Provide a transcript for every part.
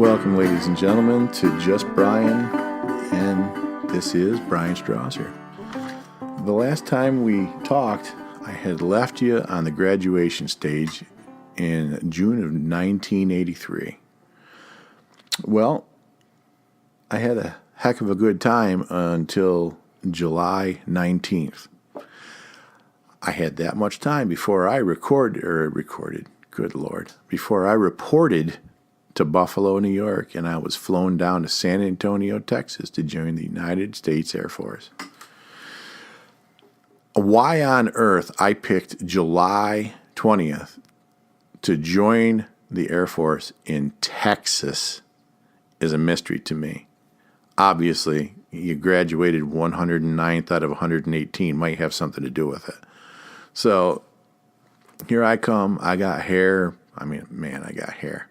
Welcome, ladies and gentlemen, to Just Brian, and this is Brian Strawser. The last time we talked, I had left you on the graduation stage in June of 1983. Well, I had a heck of a good time until July 19th. I had that much time before I reported to Buffalo, New York, and I was flown down to San Antonio, Texas to join the United States Air Force. Why on earth I picked July 20th to join the Air Force in Texas is a mystery to me. Obviously, you graduated 109th out of 118, might have something to do with it. So here I come. I got hair. I got hair.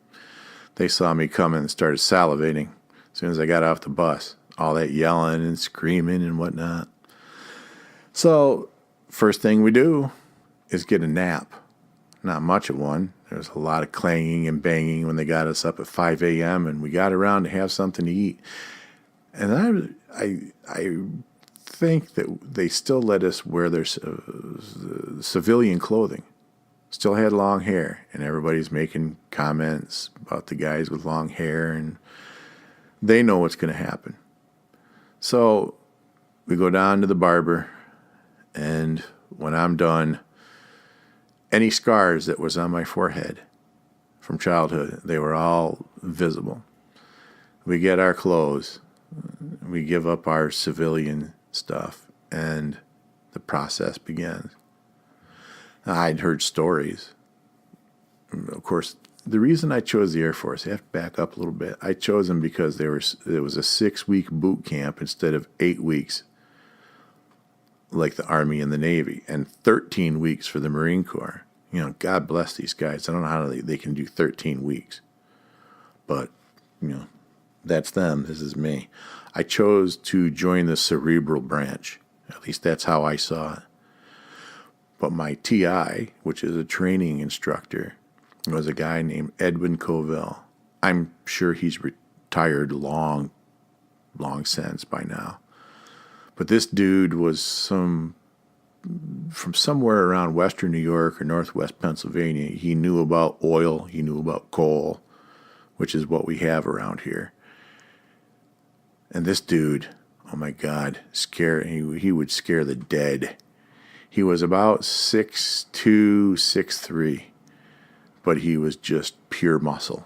They saw me coming and started salivating as soon as I got off the bus. All that yelling and screaming and whatnot. So first thing we do is get a nap. Not much of one. There was a lot of clanging and banging when they got us up at 5 a.m. and we got around to have something to eat. And I think that they still let us wear their civilian clothing. Still had long hair, and everybody's making comments about the guys with long hair, and they know what's going to happen. So we go down to the barber, and when I'm done, any scars that was on my forehead from childhood, they were all visible. We get our clothes, we give up our civilian stuff, and the process begins. I'd heard stories. Of course, the reason I chose the Air Force, I have to back up a little bit. I chose them because it was a 6-week boot camp instead of 8 weeks like the Army and the Navy, and 13 weeks for the Marine Corps. You know, God bless these guys. I don't know how they can do 13 weeks. But, that's them. This is me. I chose to join the cerebral branch. At least that's how I saw it. But my TI, which is a training instructor, was a guy named Edwin Covell. I'm sure he's retired long since by now. But this dude was from somewhere around western New York or northwest Pennsylvania. He knew about oil. He knew about coal, which is what we have around here. And this dude, oh my God, he would scare the dead. He was about 6'2", 6'3", but he was just pure muscle.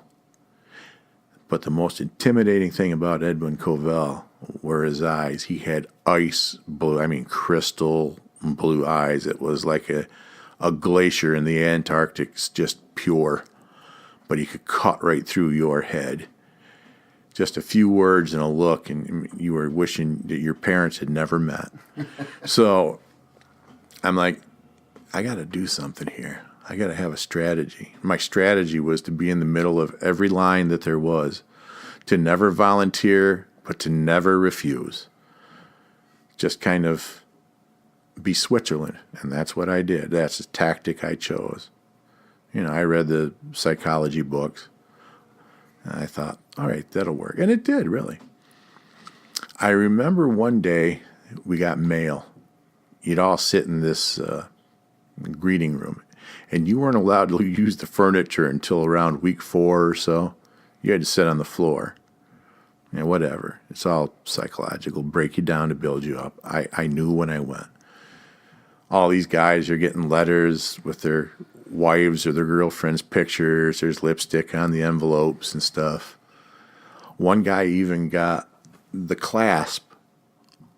But the most intimidating thing about Edwin Covell were his eyes. He had crystal blue eyes. It was like a glacier in the Antarctic, just pure. But he could cut right through your head. Just a few words and a look, and you were wishing that your parents had never met. So I'm like, I got to do something here. I got to have a strategy. My strategy was to be in the middle of every line that there was, to never volunteer, but to never refuse. Just kind of be Switzerland, and that's what I did. That's the tactic I chose. I read the psychology books, and I thought, all right, that'll work. And it did, really. I remember one day we got mail. You'd all sit in this greeting room, and you weren't allowed to use the furniture until around week 4 or so. You had to sit on the floor. Whatever. It's all psychological. Break you down to build you up. I knew when I went. All these guys are getting letters with their wives or their girlfriends' pictures. There's lipstick on the envelopes and stuff. One guy even got the clasp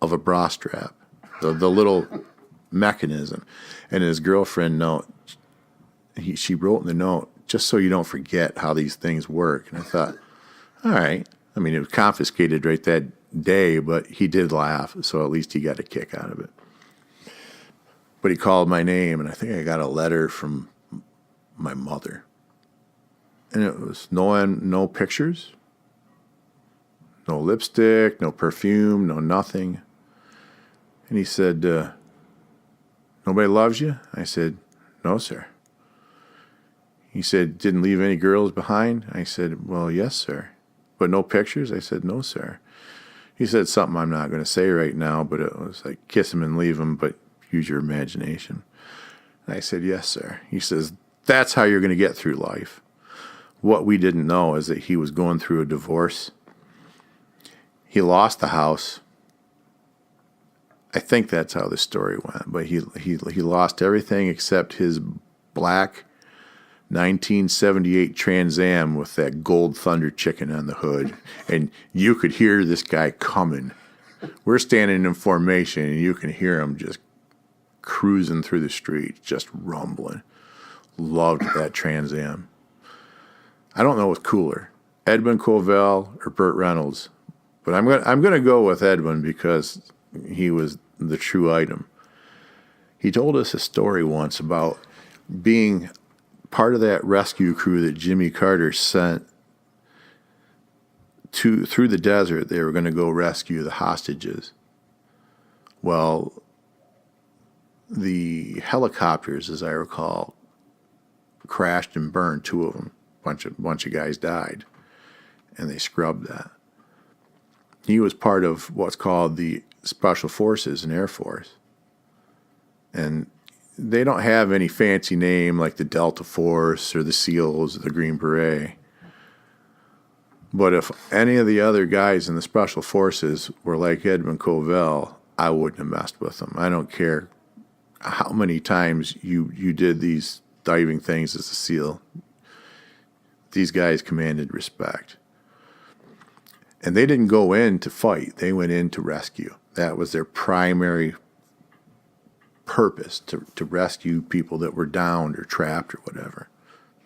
of a bra strap. The little mechanism. And his girlfriend note, she wrote in the note, just so you don't forget how these things work. And I thought, all right. It was confiscated right that day, but he did laugh, so at least he got a kick out of it. But he called my name, and I think I got a letter from my mother. And it was no pictures, no lipstick, no perfume, no nothing. And he said, nobody loves you? I said, no, sir. He said, didn't leave any girls behind? I said, well, yes, sir. But no pictures? I said, no, sir. He said something I'm not going to say right now, but it was like, kiss him and leave him, but use your imagination. And I said, yes, sir. He says, that's how you're going to get through life. What we didn't know is that he was going through a divorce. He lost the house. I think that's how the story went, but he lost everything except his black 1978 Trans Am with that gold Thunder chicken on the hood, and you could hear this guy coming. We're standing in formation, and you can hear him just cruising through the street, just rumbling. Loved that Trans Am. I don't know what's cooler, Edwin Covell or Burt Reynolds, but I'm gonna go with Edwin because he was the true item. He told us a story once about being part of that rescue crew that Jimmy Carter sent through the desert. They were going to go rescue the hostages. Well, the helicopters, as I recall, crashed and burned. Two of them. Bunch of guys died, and they scrubbed that. He was part of what's called the Special Forces in Air Force. And they don't have any fancy name like the Delta Force or the SEALs or the Green Beret. But if any of the other guys in the Special Forces were like Edwin Covell, I wouldn't have messed with them. I don't care how many times you did these diving things as a SEAL. These guys commanded respect. And they didn't go in to fight. They went in to rescue. That was their primary purpose, to rescue people that were downed or trapped or whatever.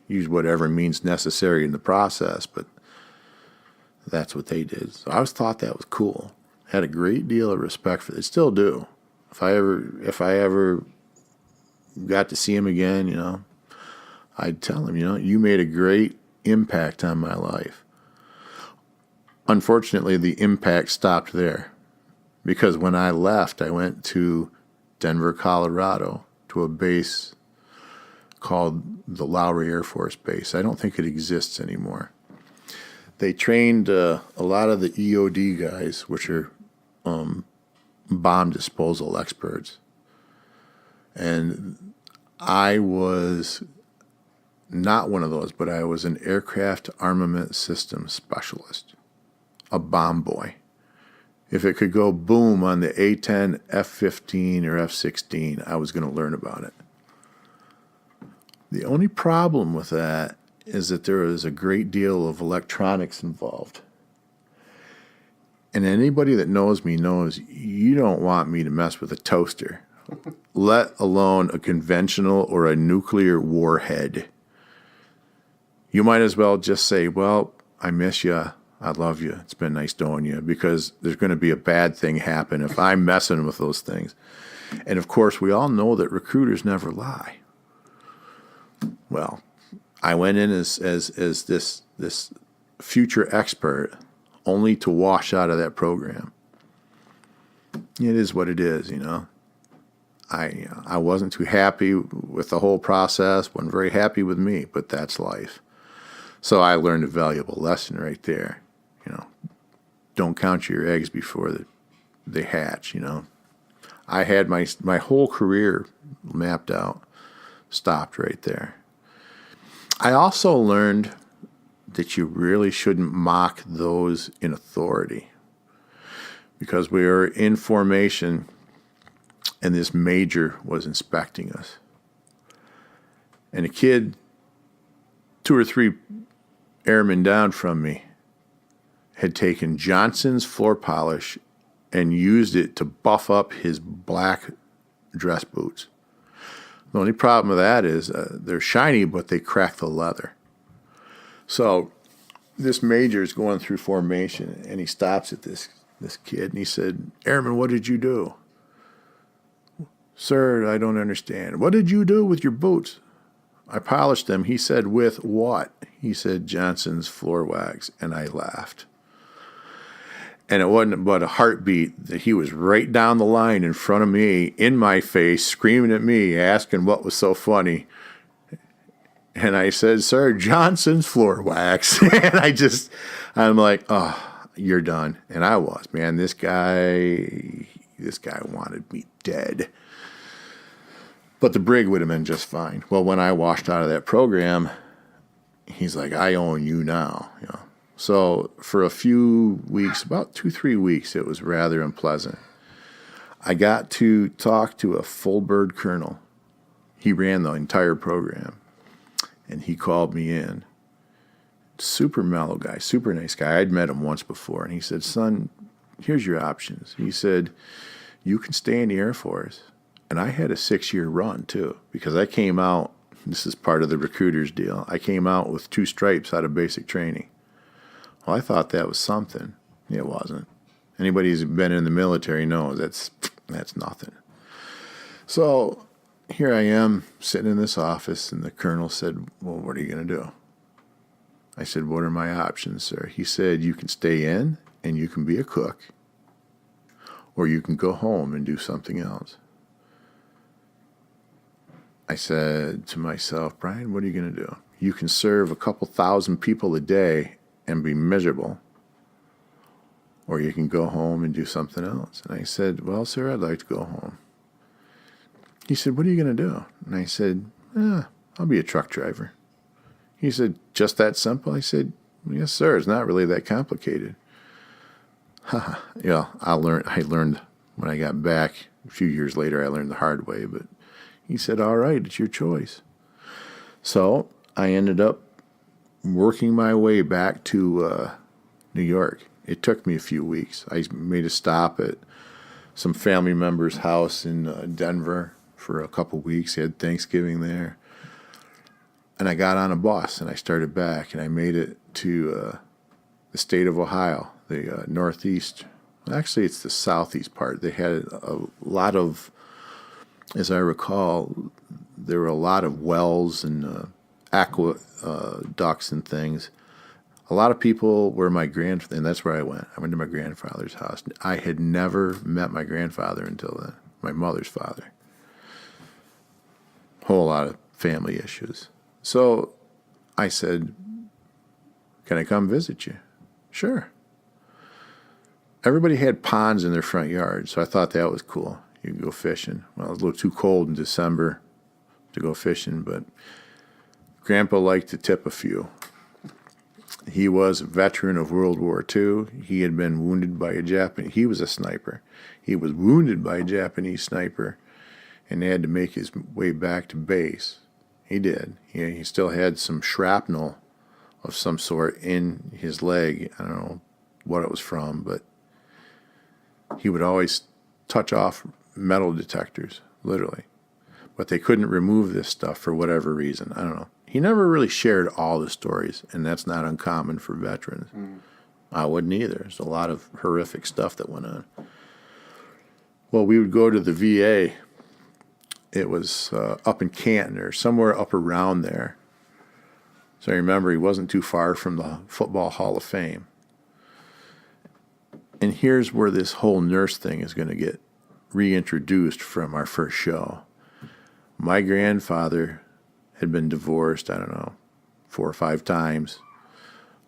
Use whatever means necessary in the process, but that's what they did. So I always thought that was cool. Had a great deal of respect for it. Still do. If I ever got to see him again, I'd tell him, you made a great impact on my life. Unfortunately, the impact stopped there, because when I left, I went to Denver, Colorado, to a base called the Lowry Air Force Base. I don't think it exists anymore. They trained a lot of the EOD guys, which are bomb disposal experts. And I was not one of those, but I was an aircraft armament system specialist, a bomb boy. If it could go boom on the A-10, F-15, or F-16, I was going to learn about it. The only problem with that is that there is a great deal of electronics involved. And anybody that knows me knows you don't want me to mess with a toaster, let alone a conventional or a nuclear warhead. You might as well just say, well, I miss you. I love you. It's been nice knowing you, because there's going to be a bad thing happen if I'm messing with those things. And of course, we all know that recruiters never lie. Well, I went in as this future expert, only to wash out of that program. It is what it is, I wasn't too happy with the whole process. Wasn't very happy with me, but that's life. So I learned a valuable lesson right there. Don't count your eggs before they hatch. I had my whole career mapped out, stopped right there. I also learned that you really shouldn't mock those in authority, because we were in formation and this major was inspecting us. And a kid, 2 or 3 airmen down from me, had taken Johnson's floor polish and used it to buff up his black dress boots. The only problem with that is they're shiny, but they crack the leather. So this major is going through formation, and he stops at this kid, and he said, "Airman, what did you do?" "Sir, I don't understand." "What did you do with your boots?" "I polished them." He said, "With what?" He said, "Johnson's floor wax." And I laughed. And it wasn't but a heartbeat that he was right down the line in front of me, in my face, screaming at me, asking what was so funny. And I said, "Sir, Johnson's floor wax." And I'm like, oh, you're done. And I was, man, this guy wanted me dead. But the brig would have been just fine. Well, when I washed out of that program, he's like, I own you now. So for a few weeks, about 2-3 weeks, it was rather unpleasant. I got to talk to a full bird colonel. He ran the entire program. And he called me in. Super mellow guy, super nice guy. I'd met him once before. And he said, son, here's your options. He said, you can stay in the Air Force. And I had a 6-year run, too, because I came out, this is part of the recruiter's deal, I came out with 2 stripes out of basic training. Well, I thought that was something. It wasn't. Anybody who's been in the military knows that's nothing. So here I am sitting in this office, and the colonel said, well, what are you going to do? I said, what are my options, sir? He said, you can stay in and you can be a cook, or you can go home and do something else. I said to myself, Brian, what are you going to do? You can serve a couple thousand people a day and be miserable, or you can go home and do something else. And I said, well, sir, I'd like to go home. He said, what are you going to do? And I said, I'll be a truck driver. He said, just that simple? I said, yes, sir. It's not really that complicated. I learned when I got back a few years later, I learned the hard way, but he said, all right, it's your choice. So I ended up working my way back to New York. It took me a few weeks. I made a stop at some family member's house in Denver for a couple weeks. They had Thanksgiving there. And I got on a bus and I started back, and I made it to the state of Ohio, the northeast. Actually, it's the southeast part. They had a lot of, as I recall, there were a lot of wells and aqueducts and things. A lot of people were and that's where I went. I went to my grandfather's house. I had never met my grandfather until then, my mother's father. Whole lot of family issues. So I said, can I come visit you? Sure. Everybody had ponds in their front yard, so I thought that was cool. You could go fishing. Well, it was a little too cold in December to go fishing, but Grandpa liked to tip a few. He was a veteran of World War II. He had been wounded by a Japanese. He was a sniper. He was wounded by a Japanese sniper, and they had to make his way back to base. He did. He still had some shrapnel of some sort in his leg. I don't know what it was from, but he would always touch off metal detectors, literally. But they couldn't remove this stuff for whatever reason. I don't know. He never really shared all the stories, and that's not uncommon for veterans. I wouldn't either. There's a lot of horrific stuff that went on. Well, we would go to the VA. It was up in Canton or somewhere up around there. So I remember he wasn't too far from the Football Hall of Fame. And here's where this whole nurse thing is going to get reintroduced from our first show. My grandfather had been divorced, 4 or 5 times.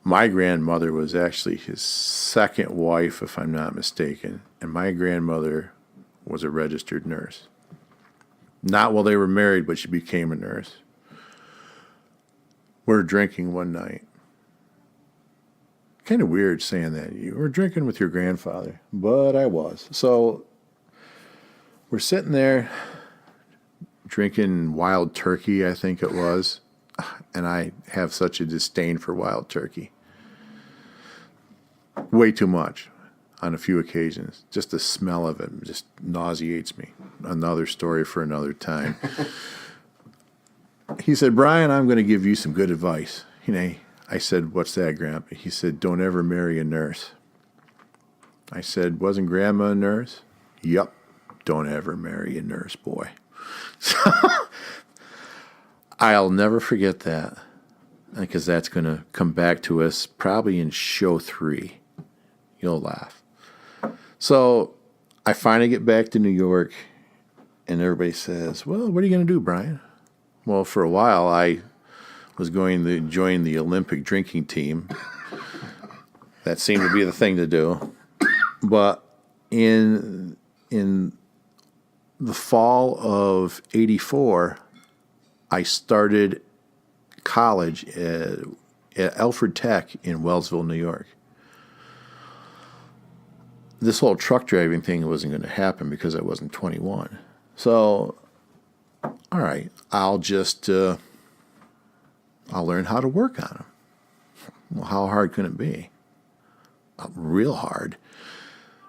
My grandmother was actually his second wife, if I'm not mistaken. And my grandmother was a registered nurse. Not while they were married, but she became a nurse. We're drinking one night. Kind of weird saying that. You were drinking with your grandfather, but I was. So we're sitting there drinking wild turkey, I think it was. And I have such a disdain for wild turkey. Way too much on a few occasions. Just the smell of it just nauseates me. Another story for another time. He said, Brian, I'm going to give you some good advice. I said, what's that, Grandpa? He said, don't ever marry a nurse. I said, wasn't Grandma a nurse? Yup. Don't ever marry a nurse, boy. So I'll never forget that, because that's going to come back to us probably in show 3. You'll laugh. So I finally get back to New York, and everybody says, well, what are you going to do, Brian? Well, for a while, I was going to join the Olympic drinking team. That seemed to be the thing to do. But in the fall of '84, I started college at Alfred Tech in Wellsville, New York. This whole truck driving thing wasn't going to happen because I wasn't 21. So, all right, I'll learn how to work on them. Well, how hard can it be? Real hard.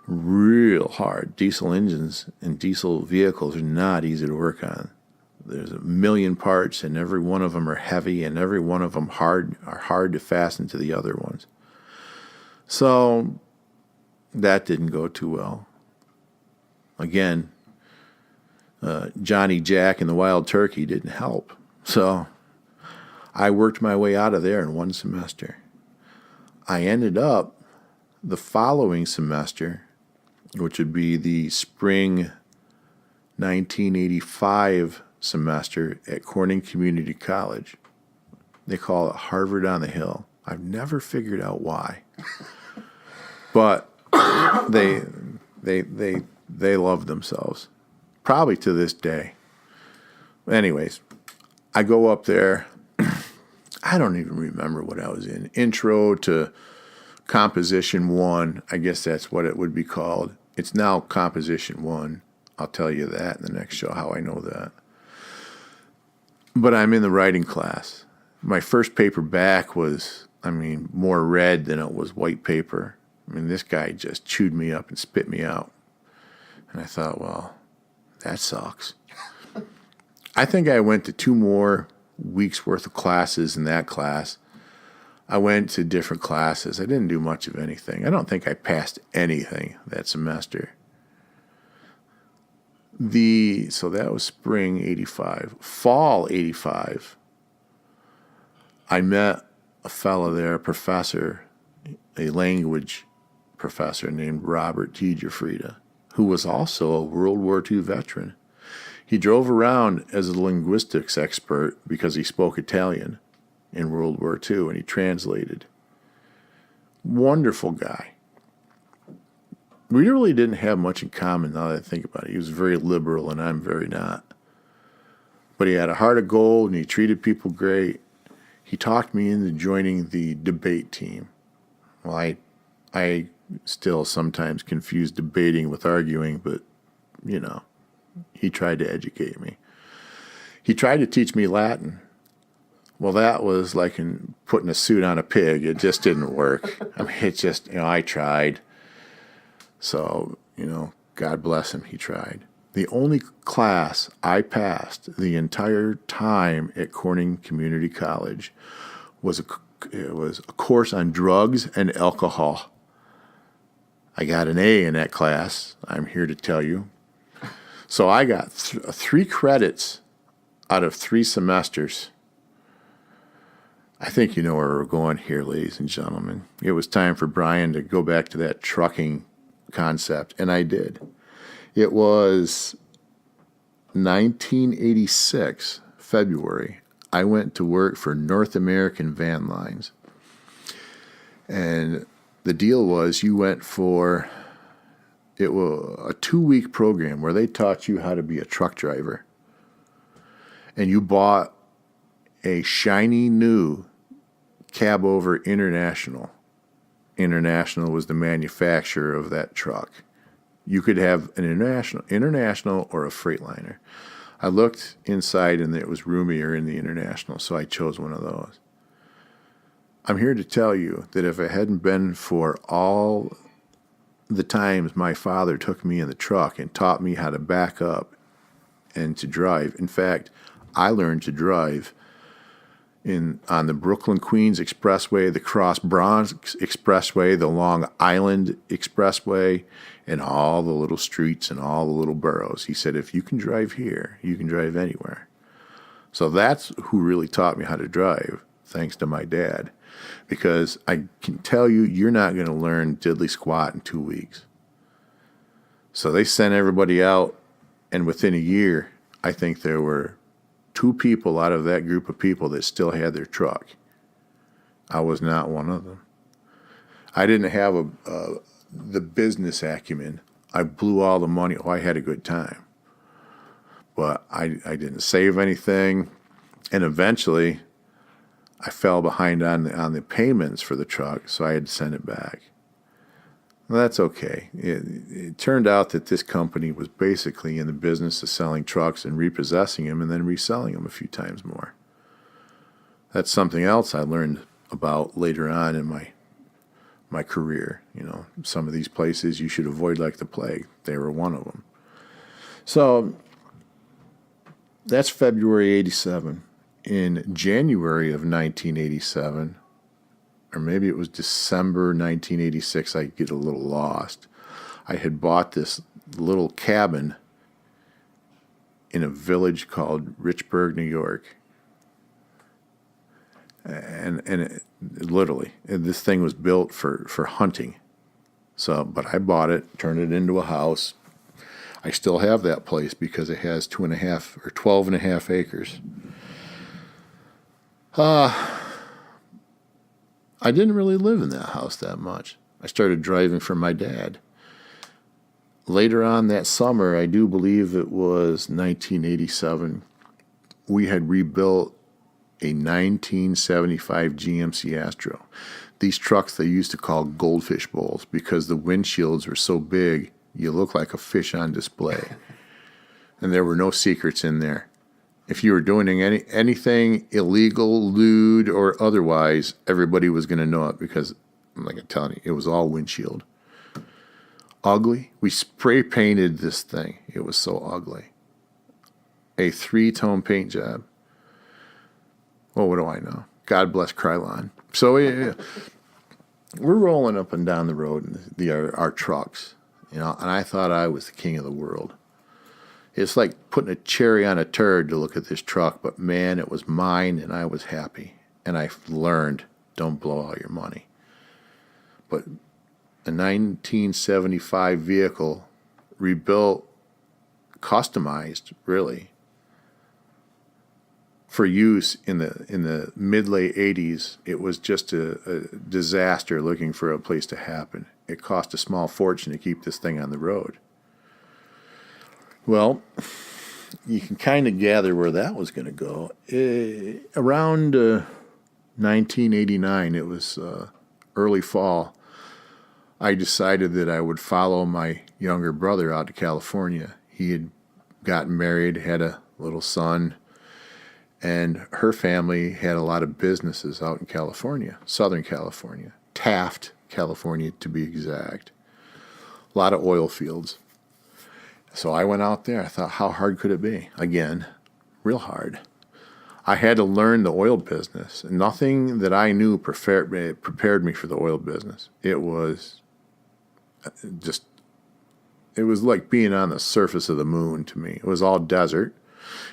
Real hard. Diesel engines and diesel vehicles are not easy to work on. There's a million parts, and every one of them are heavy, and every one of them are hard to fasten to the other ones. So that didn't go too well. Again, Johnny Jack and the Wild Turkey didn't help. So I worked my way out of there in one semester. I ended up the following semester, which would be the spring 1985 semester at Corning Community College. They call it Harvard on the Hill. I've never figured out why. But they love themselves, probably to this day. Anyways, I go up there. I don't even remember what I was in. Intro to Composition 1. I guess that's what it would be called. It's now Composition 1. I'll tell you that in the next show, how I know that. But I'm in the writing class. My first paper back was, more red than it was white paper. This guy just chewed me up and spit me out. And I thought, well, that sucks. I think I went to 2 more weeks worth of classes in that class. I went to different classes. I didn't do much of anything. I don't think I passed anything that semester. So that was spring '85. Fall '85, I met a fellow there, a professor, a language professor named Robert T. Giuffrida, who was also a World War II veteran. He drove around as a linguistics expert because he spoke Italian in World War II, and he translated. Wonderful guy. We really didn't have much in common now that I think about it. He was very liberal, and I'm very not. But he had a heart of gold, and he treated people great. He talked me into joining the debate team. Well, I still sometimes confuse debating with arguing, but, he tried to educate me. He tried to teach me Latin. Well, that was like putting a suit on a pig. It just didn't work. I tried. So, God bless him, he tried. The only class I passed the entire time at Corning Community College was a course on drugs and alcohol. I got an A in that class, I'm here to tell you. So I got 3 credits out of 3 semesters. I think you know where we're going here, ladies and gentlemen. It was time for Brian to go back to that trucking concept, and I did. It was 1986, February. I went to work for North American Van Lines. And the deal was you went for a 2-week program where they taught you how to be a truck driver. And you bought a shiny new cab over International. International was the manufacturer of that truck. You could have an International or a Freightliner. I looked inside and it was roomier in the International, so I chose one of those. I'm here to tell you that if it hadn't been for all the times my father took me in the truck and taught me how to back up and to drive. In fact, I learned to drive on the Brooklyn-Queens Expressway, the Cross-Bronx Expressway, the Long Island Expressway, and all the little streets and all the little boroughs. He said, if you can drive here, you can drive anywhere. So that's who really taught me how to drive, thanks to my dad. Because I can tell you, you're not going to learn diddly squat in 2 weeks. So they sent everybody out, and within a year, I think there were 2 people out of that group of people that still had their truck. I was not one of them. I didn't have the business acumen. I blew all the money. Oh, I had a good time. But I didn't save anything. And eventually, I fell behind on the payments for the truck, so I had to send it back. Well, that's okay. It turned out that this company was basically in the business of selling trucks and repossessing them and then reselling them a few times more. That's something else I learned about later on in my career. Some of these places you should avoid like the plague. They were one of them. So that's February 87. In January of 1987, or maybe it was December 1986, I get a little lost. I had bought this little cabin in a village called Richburg, New York. And literally, this thing was built for hunting. But I bought it, turned it into a house. I still have that place because it has 2.5 or 12.5 acres. I didn't really live in that house that much. I started driving for my dad. Later on that summer, I do believe it was 1987, we had rebuilt a 1975 GMC Astro. These trucks they used to call goldfish bowls because the windshields were so big, you look like a fish on display. And there were no secrets in there. If you were doing anything illegal, lewd, or otherwise, everybody was going to know it because, like I'm telling you, it was all windshield. Ugly. We spray painted this thing. It was so ugly. A 3-tone paint job. Well, what do I know? God bless Krylon. So we're rolling up and down the road in our trucks, and I thought I was the king of the world. It's like putting a cherry on a turd to look at this truck, but man, it was mine and I was happy. And I learned, don't blow all your money. But a 1975 vehicle, rebuilt, customized, really, for use in the mid-late 80s, it was just a disaster looking for a place to happen. It cost a small fortune to keep this thing on the road. Well, you can kind of gather where that was going to go. Around 1989, it was early fall, I decided that I would follow my younger brother out to California. He had gotten married, had a little son, and her family had a lot of businesses out in California, Southern California, Taft, California to be exact. A lot of oil fields. So I went out there. I thought, how hard could it be? Again, real hard. I had to learn the oil business. Nothing that I knew prepared me for the oil business. It was like being on the surface of the moon to me. It was all desert.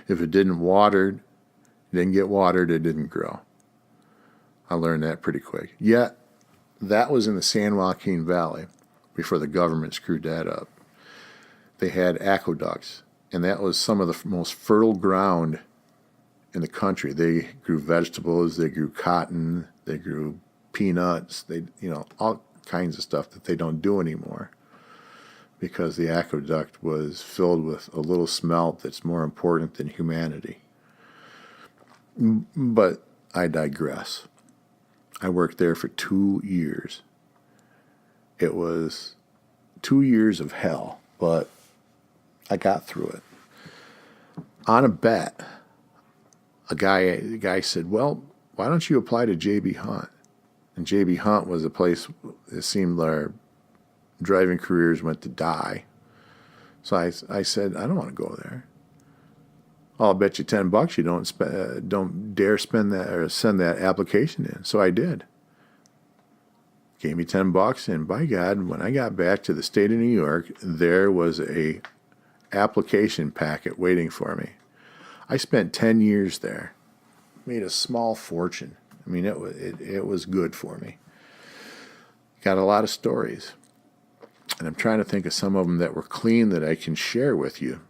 If it didn't get watered, it didn't grow. I learned that pretty quick. Yet, that was in the San Joaquin Valley before the government screwed that up. They had aqueducts, and that was some of the most fertile ground in the country. They grew vegetables, they grew cotton, they grew peanuts, all kinds of stuff that they don't do anymore because the aqueduct was filled with a little smelt that's more important than humanity. But I digress. I worked there for 2 years. It was 2 years of hell, but I got through it. On a bet, the guy said, well, why don't you apply to J.B. Hunt? And J.B. Hunt was a place it seemed our driving careers went to die. So I said, I don't want to go there. I'll bet you $10 you don't dare spend that or send that application in. So I did. Gave me $10, and by God, when I got back to the state of New York, there was a application packet waiting for me. I spent 10 years there, made a small fortune. I mean, it was good for me. Got a lot of stories, and I'm trying to think of some of them that were clean that I can share with you.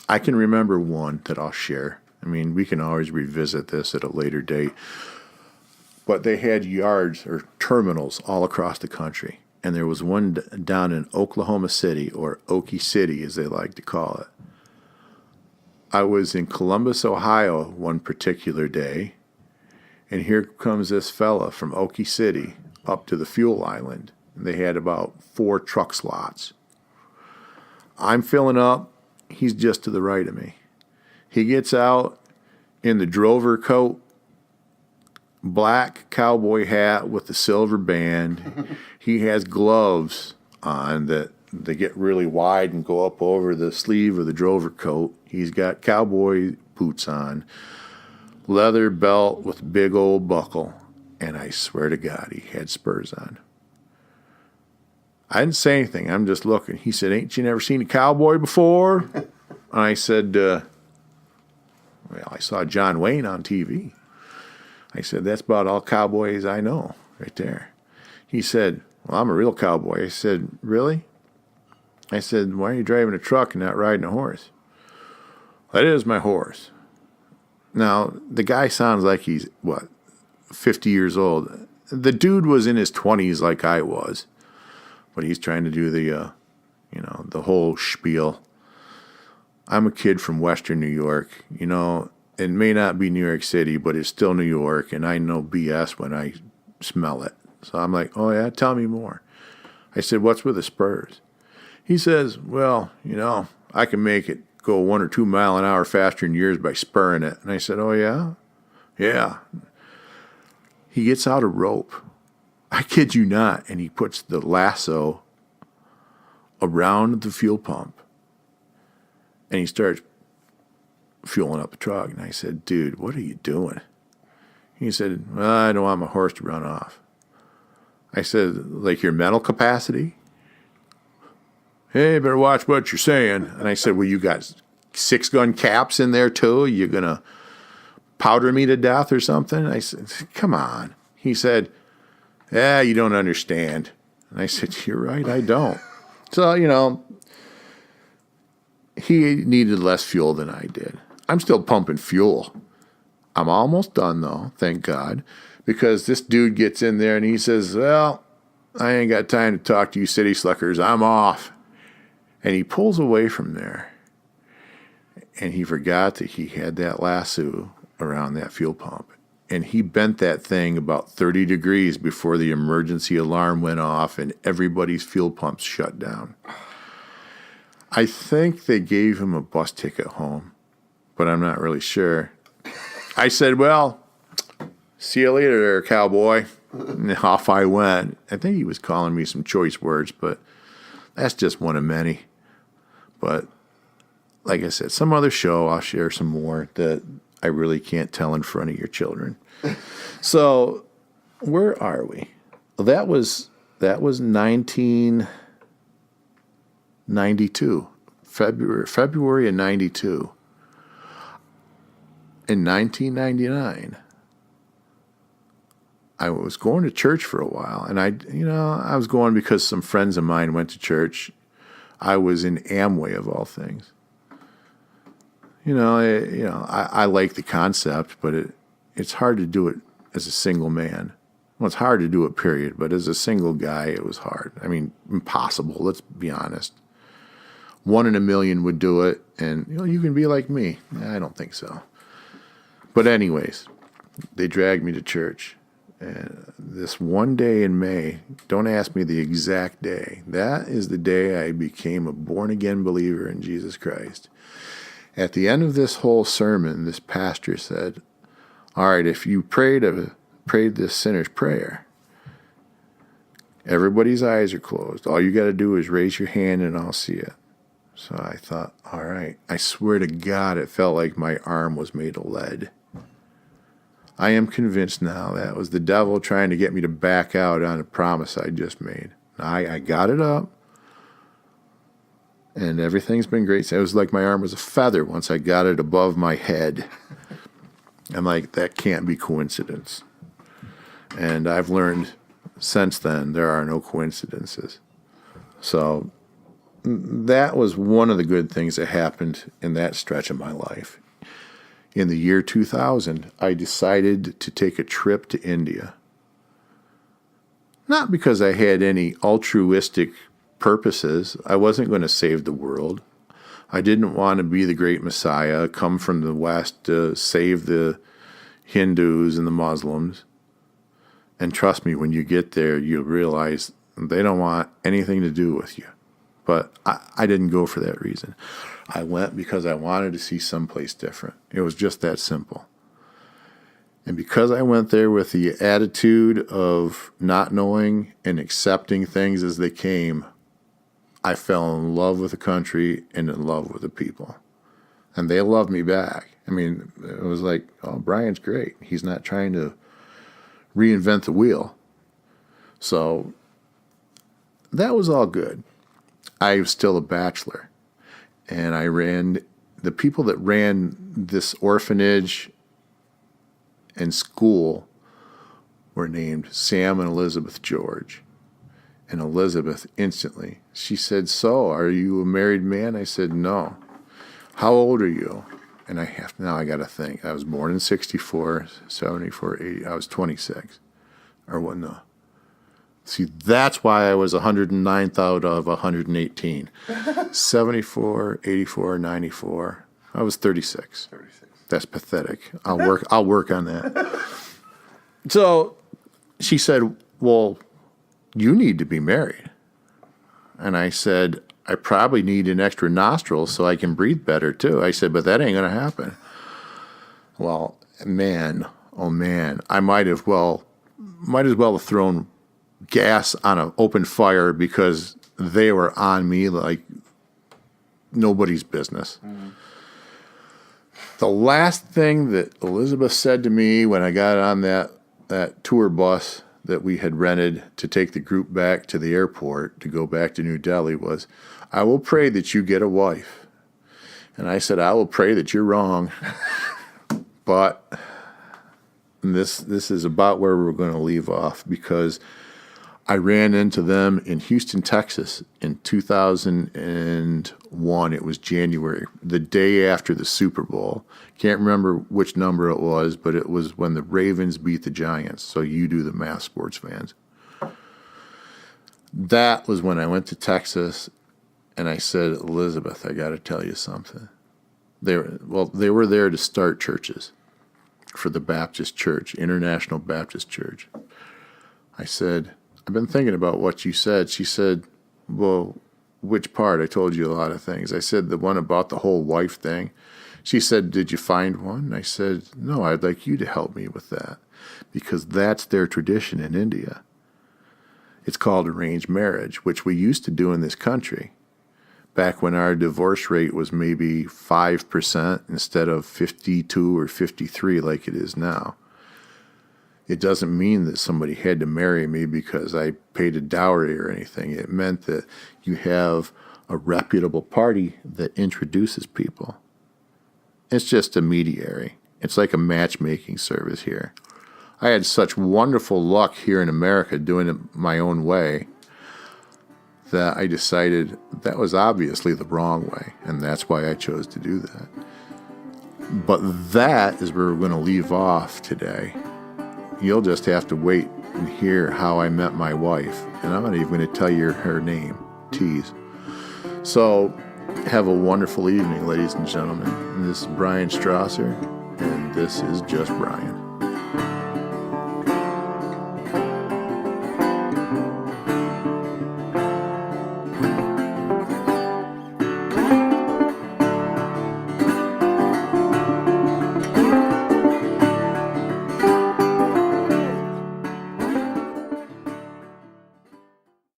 I can remember one that I'll share. I mean, we can always revisit this at a later date. but they had yards or terminals all across the country. And there was one down in Oklahoma City, or Okie City as they like to call it. I was in Columbus, Ohio one particular day, and here comes this fella from Okie City up to the fuel island. And they had about 4 truck slots. I'm filling up. He's just to the right of me. He gets out in the drover coat, black cowboy hat with the silver band. He has gloves on that they get really wide and go up over the sleeve of the drover coat. He's got cowboy boots on, leather belt with a big old buckle, and I swear to God, he had spurs on. I didn't say anything. I'm just looking. He said, "Ain't you never seen a cowboy before?" And I said, "Well, I saw John Wayne on TV." I said, "That's about all cowboys I know right there." He said, "Well, I'm a real cowboy." I said, "Really?" I said, "Why are you driving a truck and not riding a horse?" "That is my horse." Now, the guy sounds like he's, 50 years old. The dude was in his 20s like I was, but he's trying to do the whole spiel. I'm a kid from Western New York. It may not be New York City, but it's still New York, and I know BS when I smell it. So I'm like, "Oh, yeah, tell me more." I said, "What's with the spurs?" He says, "Well, I can make it go 1 or 2 mile an hour faster than yours by spurring it." And I said, "Oh, yeah?" "Yeah." He gets out a rope. I kid you not. And he puts the lasso around the fuel pump. And he starts fueling up the truck. And I said, "Dude, what are you doing?" He said, "Well, I don't want my horse to run off." I said, "Like your mental capacity?" "Hey, better watch what you're saying." And I said, "Well, you got 6-gun caps in there too? You going to powder me to death or something?" I said, "Come on." He said, "Yeah, you don't understand." And I said, "You're right, I don't." So, he needed less fuel than I did. I'm still pumping fuel. I'm almost done, though, thank God, because this dude gets in there and he says, "Well, I ain't got time to talk to you city slickers. I'm off." And he pulls away from there. And he forgot that he had that lasso around that fuel pump. And he bent that thing about 30 degrees before the emergency alarm went off and everybody's fuel pumps shut down. I think they gave him a bus ticket home, but I'm not really sure. I said, "Well, see you later there, cowboy." And off I went. I think he was calling me some choice words, but that's just one of many. But like I said, some other show I'll share some more that I really can't tell in front of your children. So where are we? Well, that was 1992, February of 92. In 1999, I was going to church for a while, and I was going because some friends of mine went to church. I was in Amway of all things. I like the concept, but it's hard to do it as a single man. Well, it's hard to do it, period. But as a single guy, it was hard. I mean, impossible. Let's be honest. 1 in a million would do it, and you can be like me. I don't think so. But anyways, they dragged me to church. And this one day in May, don't ask me the exact day, that is the day I became a born-again believer in Jesus Christ. At the end of this whole sermon, this pastor said, "All right, if you prayed this sinner's prayer, everybody's eyes are closed. All you got to do is raise your hand and I'll see it." So I thought, all right. I swear to God, it felt like my arm was made of lead. I am convinced now that was the devil trying to get me to back out on a promise I just made. I got it up, and everything's been great. It was like my arm was a feather once I got it above my head. I'm like, that can't be coincidence. And I've learned since then there are no coincidences. So that was one of the good things that happened in that stretch of my life. In the year 2000, I decided to take a trip to India. Not because I had any altruistic purposes. I wasn't going to save the world. I didn't want to be the great Messiah, come from the West to save the Hindus and the Muslims. And trust me, when you get there, you'll realize they don't want anything to do with you. But I didn't go for that reason. I went because I wanted to see someplace different. It was just that simple. And because I went there with the attitude of not knowing and accepting things as they came, I fell in love with the country and in love with the people. And they loved me back. I mean, it was like, oh, Brian's great. He's not trying to reinvent the wheel. So that was all good. I was still a bachelor. And the people that ran this orphanage and school were named Sam and Elizabeth George. And Elizabeth instantly, she said, so, are you a married man? I said, no. How old are you? And now I got to think. I was born in 64, 74, 80. I was 26. Or what? No. See, that's why I was 109th out of 118. 74, 84, 94. I was 36. 36. That's pathetic. I'll work on that. So she said, well, you need to be married. And I said, I probably need an extra nostril so I can breathe better too. I said, but that ain't going to happen. Well, man, oh man, I might as well have thrown gas on an open fire because they were on me like nobody's business. Mm-hmm. The last thing that Elizabeth said to me when I got on that tour bus that we had rented to take the group back to the airport to go back to New Delhi was, I will pray that you get a wife. And I said, I will pray that you're wrong. But this is about where we're going to leave off, because I ran into them in Houston, Texas in 2001. It was January, the day after the Super Bowl. Can't remember which number it was, but it was when the Ravens beat the Giants. So you do the math, sports fans. That was when I went to Texas, and I said, Elizabeth, I got to tell you something. They were there to start churches for the Baptist Church, International Baptist Church. I said, I've been thinking about what you said. She said, well, which part? I told you a lot of things. I said, the one about the whole wife thing. She said, did you find one? I said, no, I'd like you to help me with that, because that's their tradition in India. It's called arranged marriage, which we used to do in this country back when our divorce rate was maybe 5% instead of 52 or 53 like it is now. It doesn't mean that somebody had to marry me because I paid a dowry or anything. It meant that you have a reputable party that introduces people. It's just a mediary. It's like a matchmaking service here. I had such wonderful luck here in America doing it my own way that I decided that was obviously the wrong way, and that's why I chose to do that. But that is where we're going to leave off today. You'll just have to wait and hear how I met my wife, and I'm not even going to tell you her name, Tease. So have a wonderful evening, ladies and gentlemen. And this is Brian Strawser, and this is Just Brian.